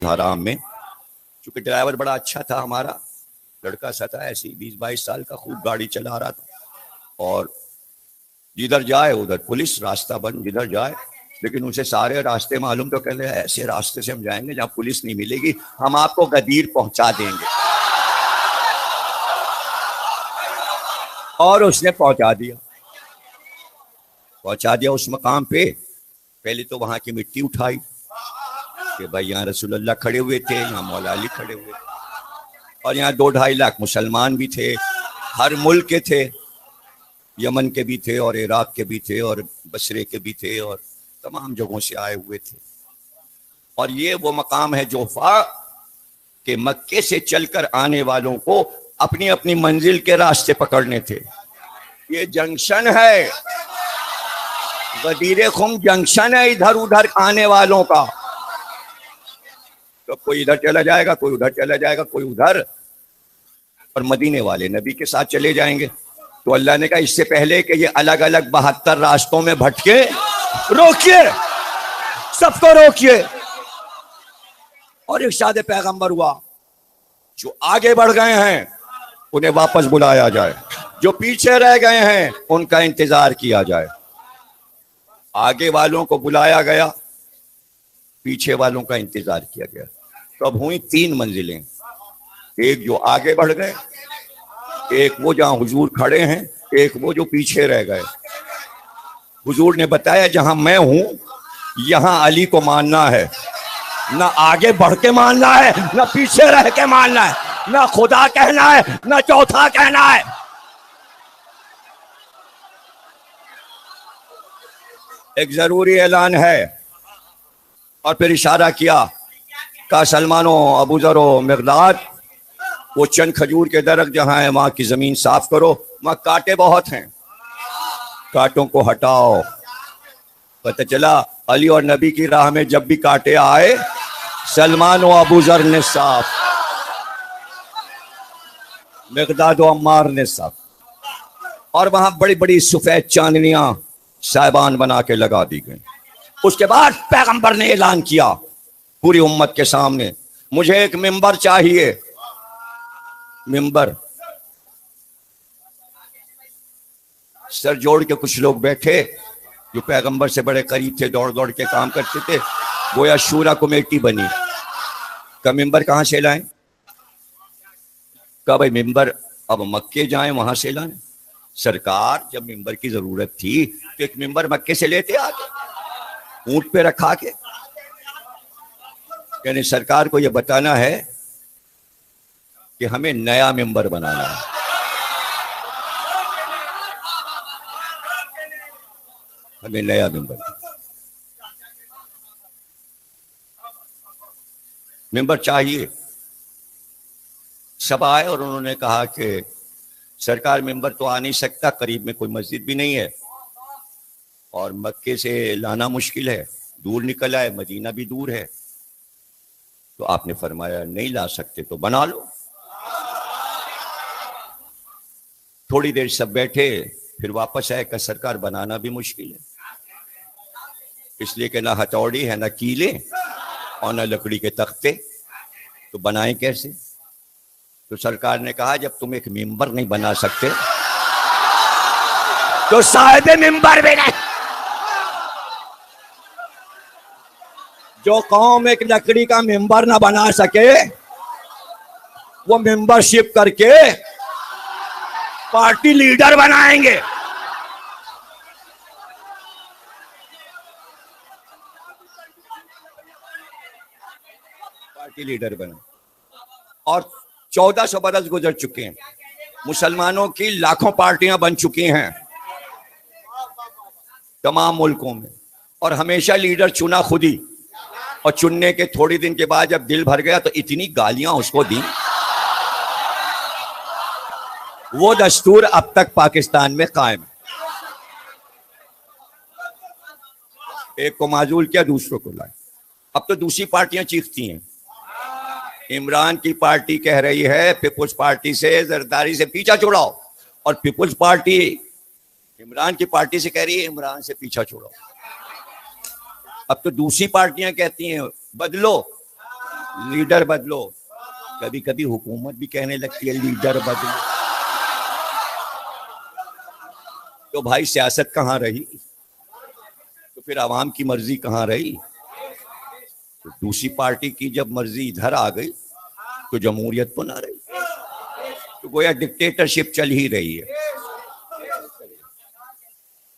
حرام میں، چونکہ ڈرائیور بڑا اچھا تھا ہمارا، لڑکا سا تھا، ایسی 20-22 سال کا، خوب گاڑی چلا رہا تھا، اور جدھر جائے ادھر پولیس، راستہ بند جدھر جائے، لیکن اسے سارے راستے معلوم، تو کہہ رہے ایسے راستے سے ہم جائیں گے جہاں پولیس نہیں ملے گی، ہم آپ کو غدیر پہنچا دیں گے، اور اس نے پہنچا دیا اس مقام پہ۔ پہلے تو وہاں کی مٹی اٹھائی کہ بھائی یہاں رسول اللہ کھڑے ہوئے تھے، یہاں مولا علی کھڑے ہوئے تھے، اور یہاں 2-2.5 لاکھ مسلمان بھی تھے، ہر ملک کے تھے، یمن کے بھی تھے اور عراق کے بھی تھے اور بصرے کے بھی تھے اور تمام جگہوں سے آئے ہوئے تھے۔ اور یہ وہ مقام ہے جوفا کہ مکے سے چل کر آنے والوں کو اپنی اپنی منزل کے راستے پکڑنے تھے۔ یہ جنکشن ہے، غدیر خم جنکشن ہے ادھر ادھر آنے والوں کا، تو کوئی ادھر چلا جائے گا، کوئی ادھر چلا جائے گا، کوئی ادھر، اور مدینے والے نبی کے ساتھ چلے جائیں گے۔ تو اللہ نے کہا اس سے پہلے کہ یہ الگ الگ 72 راستوں میں بھٹکے، روکیے، سب کو روکیے، اور ارشاد پیغمبر ہوا جو آگے بڑھ گئے ہیں انہیں واپس بلایا جائے، جو پیچھے رہ گئے ہیں ان کا انتظار کیا جائے۔ آگے والوں کو بلایا گیا، پیچھے والوں کا انتظار کیا گیا۔ تو اب ہوئی 3 منزلیں، ایک جو آگے بڑھ گئے، ایک وہ جہاں حضور کھڑے ہیں، ایک وہ جو پیچھے رہ گئے۔ حضور نے بتایا جہاں میں ہوں یہاں علی کو ماننا ہے، نہ آگے بڑھ کے ماننا ہے، نہ پیچھے رہ کے ماننا ہے، نہ خدا کہنا ہے، نہ چوتھا کہنا ہے۔ ایک ضروری اعلان ہے، اور پھر اشارہ کیا کہ سلمان و ابو ذر و مقداد، وہ چند کھجور کے درخت جہاں ہیں وہاں کی زمین صاف کرو، وہاں کانٹے بہت ہیں، کانٹوں کو ہٹاؤ۔ پتہ چلا علی اور نبی کی راہ میں جب بھی کانٹے آئے سلمان و ابو ذر نے صاف، مقداد و عمار نے صاف، اور وہاں بڑی بڑی سفید چاندنیاں صاحبان بنا کے لگا دی گئیں۔ اس کے بعد پیغمبر نے اعلان کیا پوری امت کے سامنے، مجھے ایک منبر چاہیے، منبر۔ سر جوڑ کے کچھ لوگ بیٹھے جو پیغمبر سے بڑے قریب تھے، دوڑ دوڑ کے کام کرتے تھے، گویا شورا کمیٹی بنی کہ ممبر کہاں سے لائیں؟ کہ بھائی ممبر اب مکے جائیں وہاں سے لائیں؟ سرکار جب ممبر کی ضرورت تھی تو ایک ممبر مکے سے لیتے آگے اونٹ پہ رکھا کے، یعنی سرکار کو یہ بتانا ہے کہ ہمیں نیا ممبر بنانا ہے۔ ہمیں نیا ممبر چاہیے۔ سب آئے اور انہوں نے کہا کہ سرکار ممبر تو آ نہیں سکتا، قریب میں کوئی مسجد بھی نہیں ہے، اور مکے سے لانا مشکل ہے، دور نکل آئے، مدینہ بھی دور ہے، تو آپ نے فرمایا نہیں لا سکتے تو بنا لو۔ تھوڑی دیر سب بیٹھے، پھر واپس آئے کہ سرکار بنانا بھی مشکل ہے، اس لیے کہ نہ ہتھوڑی ہے، نہ کیلے، اور نہ لکڑی کے تختے، تو بنائیں کیسے؟ تو سرکار نے کہا جب تم ایک ممبر نہیں بنا سکتے تو صاحب ممبر بھی نہیں۔ جو قوم ایک لکڑی کا ممبر نہ بنا سکے وہ ممبر شپ کر کے پارٹی لیڈر بنائیں گے۔ پارٹی لیڈر بنا، اور 1400 برس گزر چکے ہیں، مسلمانوں کی لاکھوں پارٹیاں بن چکی ہیں تمام ملکوں میں، اور ہمیشہ لیڈر چنا خود ہی، اور چننے کے تھوڑی دن کے بعد جب دل بھر گیا تو اتنی گالیاں اس کو دیں۔ وہ دستور اب تک پاکستان میں قائم ہے، ایک کو معزول کیا دوسروں کو لائے۔ اب تو دوسری پارٹیاں چیختی ہیں، عمران کی پارٹی کہہ رہی ہے پیپلز پارٹی سے زرداری سے پیچھا چھڑاؤ، اور پیپلز پارٹی عمران کی پارٹی سے کہہ رہی ہے عمران سے پیچھا چھڑاؤ۔ اب تو دوسری پارٹیاں کہتی ہیں بدلو، لیڈر بدلو. کبھی کبھی حکومت بھی کہنے لگتی ہے لیڈر بدلو. تو بھائی سیاست کہاں رہی؟ تو پھر عوام کی مرضی کہاں رہی؟ تو دوسری پارٹی کی جب مرضی ادھر آ گئی تو جمہوریت تو نہ رہی. تو گویا ڈکٹیٹرشپ چل ہی رہی ہے.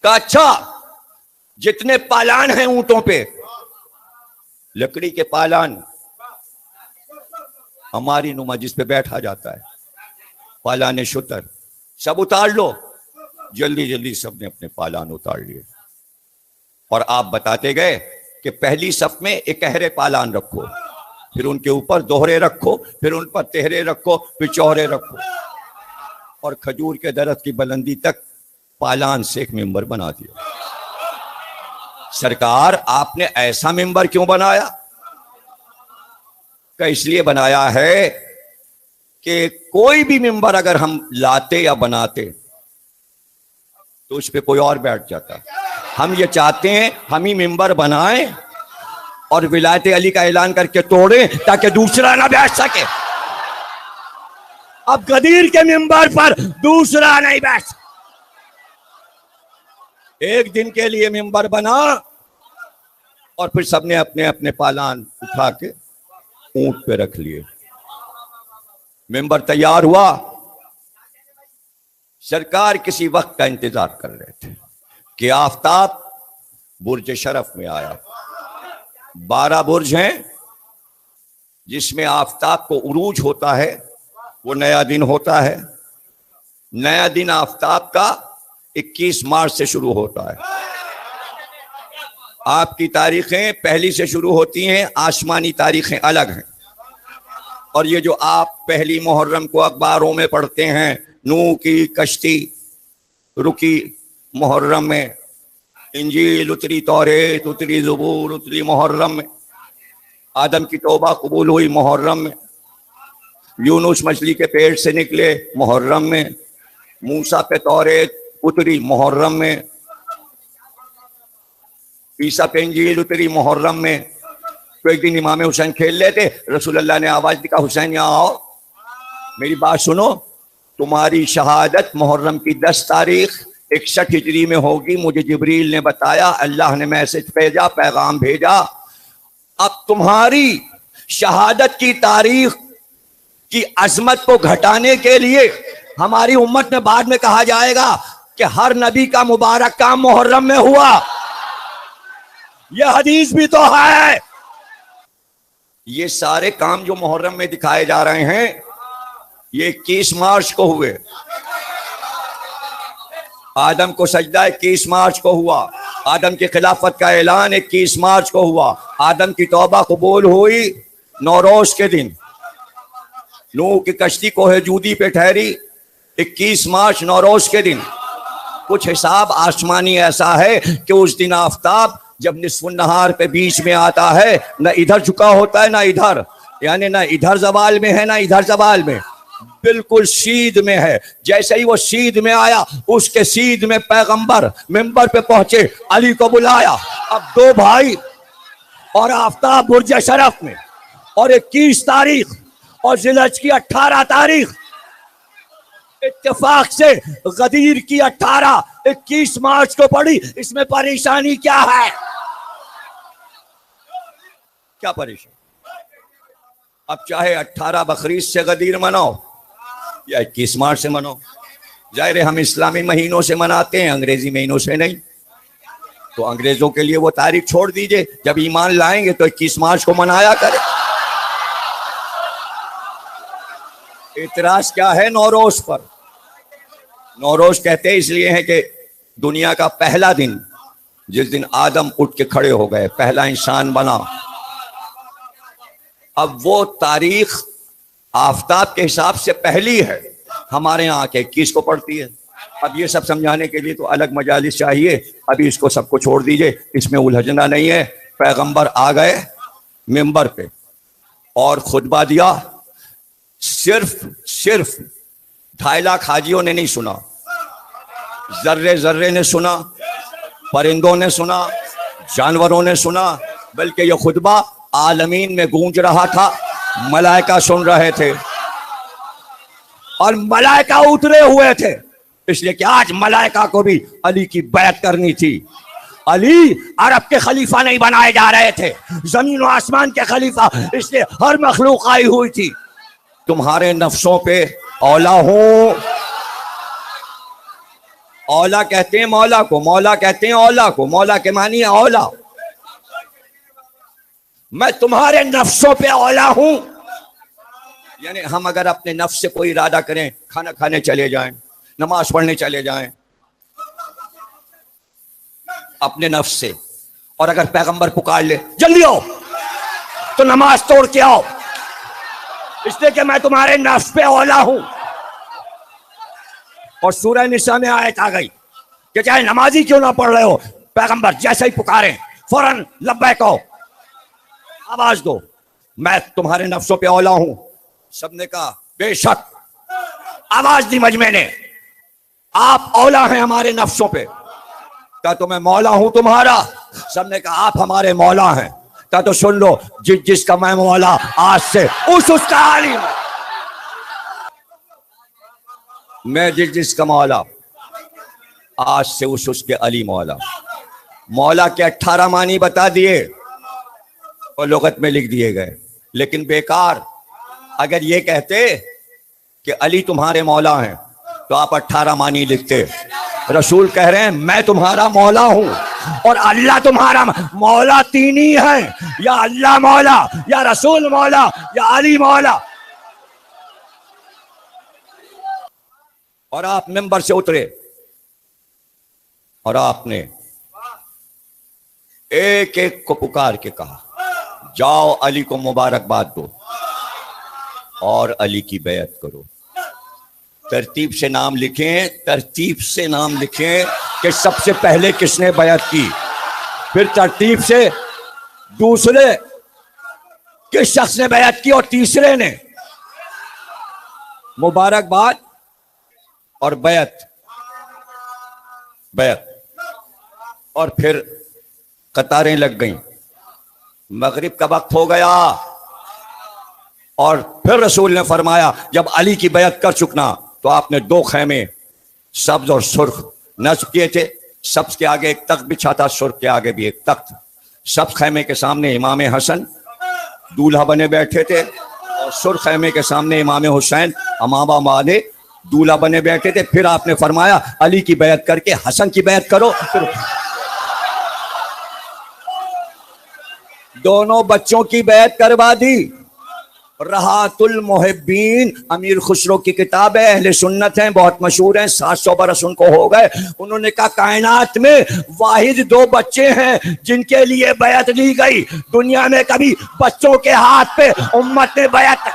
کہ اچھا جتنے پالان ہیں اونٹوں پہ، لکڑی کے پالان ہماری نما جس پہ بیٹھا جاتا ہے، پالان شتر، سب اتار لو. جلدی جلدی سب نے اپنے پالان اتار لیے. اور آپ بتاتے گئے کہ پہلی صف میں اکہرے پالان رکھو، پھر ان کے اوپر دوہرے رکھو، پھر ان پر تہرے رکھو، پھر چوہرے رکھو، اور کھجور کے درخت کی بلندی تک پالان سے ایک ممبر بنا دیا. سرکار آپ نے ایسا ممبر کیوں بنایا؟ کہ اس لیے بنایا ہے کہ کوئی بھی ممبر اگر ہم لاتے یا بناتے تو اس پہ کوئی اور بیٹھ جاتا. ہم یہ چاہتے ہیں ہم ہی ممبر بنائیں اور ولایت علی کا اعلان کر کے توڑیں تاکہ دوسرا نہ بیٹھ سکے. اب غدیر کے ممبر پر دوسرا نہیں بیٹھ سکے. ایک دن کے لیے ممبر بنا اور پھر سب نے اپنے اپنے پالان اٹھا کے اونٹ پہ رکھ لیے. ممبر تیار ہوا. سرکار کسی وقت کا انتظار کر رہے تھے کہ آفتاب برج شرف میں آیا. 12 برج ہیں جس میں آفتاب کو عروج ہوتا ہے، وہ نیا دن ہوتا ہے. نیا دن آفتاب کا 21 مارچ سے شروع ہوتا ہے. آپ کی تاریخیں پہلی سے شروع ہوتی ہیں، آسمانی تاریخیں الگ ہیں. اور یہ جو آپ پہلی محرم کو اخباروں میں پڑھتے ہیں، نوح کی کشتی رکی محرم میں، انجیل اتری، توریت اتری، زبور اتری محرم میں، آدم کی توبہ قبول ہوئی محرم میں، یونس مچھلی کے پیٹ سے نکلے محرم میں، موسیٰ پہ توریت اتری محرم میں، عیسیٰ پہ انجیل اتری محرم میں. تو ایک دن امام حسین کھیل لیتے، رسول اللہ نے آواز دی کہ حسین یہاں آؤ، میری بات سنو. تمہاری شہادت محرم کی 10 تاریخ 61 ہجری میں ہوگی. مجھے جبریل نے بتایا، اللہ نے میسج بھیجا، پیغام بھیجا. اب تمہاری شہادت کی تاریخ کی عظمت کو گھٹانے کے لیے ہماری امت میں بعد میں کہا جائے گا کہ ہر نبی کا مبارک کام محرم میں ہوا. یہ حدیث بھی تو ہے. یہ سارے کام جو محرم میں دکھائے جا رہے ہیں یہ 21 مارچ کو ہوئے. آدم کو سجدہ 21 مارچ کو ہوا. آدم کی خلافت کا اعلان 21 مارچ کو ہوا. آدم کی توبہ قبول ہوئی نوروز کے دن. نوح کی کشتی کوہ جودی پہ ٹھہری 21 مارچ نوروز کے دن. کچھ حساب آسمانی ایسا ہے کہ اس دن آفتاب جب نصف النہار پہ بیچ میں آتا ہے، نہ ادھر جھکا ہوتا ہے نہ ادھر، یعنی نہ ادھر زوال میں ہے نہ ادھر زوال میں، بالکل سیدھ میں ہے. جیسے ہی وہ سیدھ میں آیا، اس کے سیدھ میں پیغمبر ممبر پہ پہنچے، علی کو بلایا. اب 2 بھائی اور آفتاب برج شرف میں، اور 21 تاریخ اور ذی الحجہ کی 18 تاریخ. اتفاق سے غدیر کی 18 21 مارچ کو پڑی. اس میں پریشانی کیا ہے؟ کیا پریشانی؟ اب چاہے 18 بقرعید سے غدیر مناؤ یا 21 مارچ سے مناؤ. ظاہر ہے ہم اسلامی مہینوں سے مناتے ہیں، انگریزی مہینوں سے نہیں. تو انگریزوں کے لیے وہ تاریخ چھوڑ دیجئے، جب ایمان لائیں گے تو 21 مارچ کو منایا کرے. اعتراض کیا ہے نوروز پر؟ نوروز کہتے اس لیے ہے کہ دنیا کا پہلا دن، جس دن آدم اٹھ کے کھڑے ہو گئے، پہلا انسان بنا. اب وہ تاریخ آفتاب کے حساب سے پہلی ہے، ہمارے یہاں کے 21 کو پڑتی ہے. اب یہ سب سمجھانے کے لیے تو الگ مجالس چاہیے. ابھی اس کو سب کو چھوڑ دیجئے، اس میں الجھنا نہیں ہے. پیغمبر آ گئے ممبر پہ اور خطبہ دیا. صرف 2.5 لاکھ حاجیوں نے نہیں سنا، ذرے ذرے نے سنا، پرندوں نے سنا، جانوروں نے سنا، بلکہ یہ خطبہ عالمین میں گونج رہا تھا. ملائکہ سن رہے تھے اور ملائکہ اترے ہوئے تھے، اس لیے کہ آج ملائکہ کو بھی علی کی بیعت کرنی تھی۔ علی عرب کے خلیفہ نہیں بنائے جا رہے تھے، زمین و آسمان کے خلیفہ، اس لیے ہر مخلوق آئی ہوئی تھی۔ تمہارے نفسوں پہ اولا ہوں، اولا کہتے ہیں مولا کو، مولا کہتے ہیں اولا کو، مولا کے معنی ہے اولا۔ میں تمہارے نفسوں پہ اولا ہوں، یعنی ہم اگر اپنے نفس سے کوئی ارادہ کریں، کھانا کھانے چلے جائیں، نماز پڑھنے چلے جائیں اپنے نفس سے، اور اگر پیغمبر پکار لے جلدی آؤ تو نماز توڑ کے آؤ، اس لیے کہ میں تمہارے نفس پہ اولا ہوں۔ اور سورہ نساء میں آیت آ گئی کہ چاہے نمازی کیوں نہ پڑھ رہے ہو، پیغمبر جیسے ہی پکاریں فوراً لبیک کہو، آواز دو، میں تمہارے نفسوں پہ اولا ہوں۔ سب نے کہا بے شک، آواز دی مجمع نے، آپ اولا ہیں ہمارے نفسوں پہ۔ کہا تو میں مولا ہوں تمہارا۔ سب نے کہا آپ ہمارے مولا ہیں۔ کہا تو سن لو، جس کا میں مولا، آج سے اس کا عالم، میں جس کا مولا، آج سے اس کے علی مولا۔ مولا کے 18 معنی بتا دیے اور لغت میں لکھ دیے گئے، لیکن بیکار۔ اگر یہ کہتے کہ علی تمہارے مولا ہیں تو آپ 18 معنی لکھتے۔ رسول کہہ رہے ہیں میں تمہارا مولا ہوں اور اللہ تمہارا مولا، تین ہی ہیں، یا اللہ مولا، یا رسول مولا، یا علی مولا۔ اور آپ ممبر سے اترے اور آپ نے ایک ایک کو پکار کے کہا جاؤ علی کو مبارکباد دو اور علی کی بیعت کرو۔ ترتیب سے نام لکھیں، ترتیب سے نام لکھیں کہ سب سے پہلے کس نے بیعت کی، پھر ترتیب سے دوسرے کس شخص نے بیعت کی اور تیسرے نے۔ مبارکباد اور بیعت، بیعت، اور پھر قطاریں لگ گئیں۔ مغرب کا وقت ہو گیا اور پھر رسول نے فرمایا جب علی کی بیعت کر چکنا تو آپ نے 2 خیمے سبز اور سرخ نصب کیے تھے۔ سبز کے آگے ایک تخت بچھا تھا، سرخ کے آگے بھی ایک تخت۔ سبز خیمے کے سامنے امام حسن دولہا بنے بیٹھے تھے اور سرخ خیمے کے سامنے امام حسین امامہ والے دولہا بنے بیٹھے تھے۔ پھر آپ نے فرمایا علی کی بیعت کر کے حسن کی بیعت کرو۔ پھر دونوں بچوں کی بیعت کروا دی۔ رہات المحبین امیر خسرو کی کتاب ہے، اہل سنت ہیں، بہت مشہور ہیں، 700 برس ان کو ہو گئے۔ انہوں نے کہا کائنات میں واحد 2 بچے ہیں جن کے لیے بیعت لی گئی، دنیا میں کبھی بچوں کے ہاتھ پہ امت نے بیعت